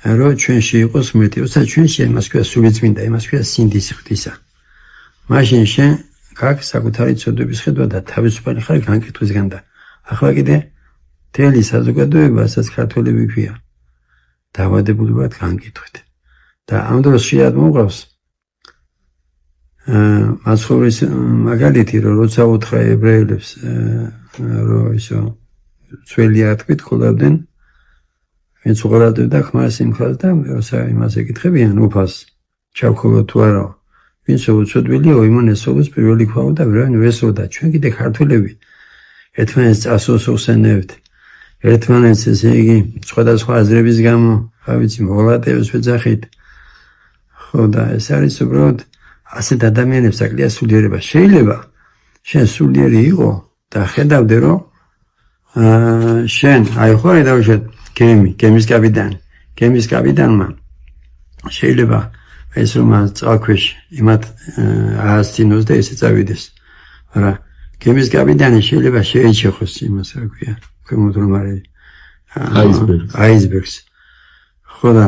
რომ ჩვენში იყოს ღმერთი, უცად ჩვენში იმას ქვია სულიწმინდა, იმას ქვია სინდის ღვთისა. მაშინ შენ გაქვს საკუთარი ცოდვების ხედვა და თავისუფალი ხარ განკითხვისგან და ახლა კიდე მთელი საზოგადოება, ასაც ქართველები ქვია, დაავადებული ვართ განკითხვით. და ამ დროს შეიძლება მომყავს მაცხოვრის მაგალითი, რომ როცა უთხრა ებრაელებს, რომ ისო ძველი ათქვით ხოლავდნენ, ვინც უყურებდა ხმას იმხას და როცა იმას ეკითხებიან უფალს, ჩავქოლო თუ არა, ვინც უცოდვილია, იმან ესწავლოს პირველი ქვაო და ვერავინ ვესწოდა. ჩვენ კიდე ქართველები ერთმანეთს წასულს ვხსენებთ. ერთმანეთს ესე იგი სხვადასხვა აზრების გამო, რა ვიცი, მოვლადეებს ვეძახით. ხო და ეს არის უბრალოდ ასეთ ადამიანებს აკლია სულიერება. შეიძლება შენ სულიერი იყო და ხედავდე რომ შენ აი ხო რა დავუშვათ გემის კაპიტანმა შეიძლება ეს რომ წავქვეშ იმათ აასწინოს და ესე წავიდეს. მაგრამ გემის კაპიტანი შეიძლება შეეჩეხოს იმას რა ქვია ქვემოთ რომ არის აიზბერგს. ხო და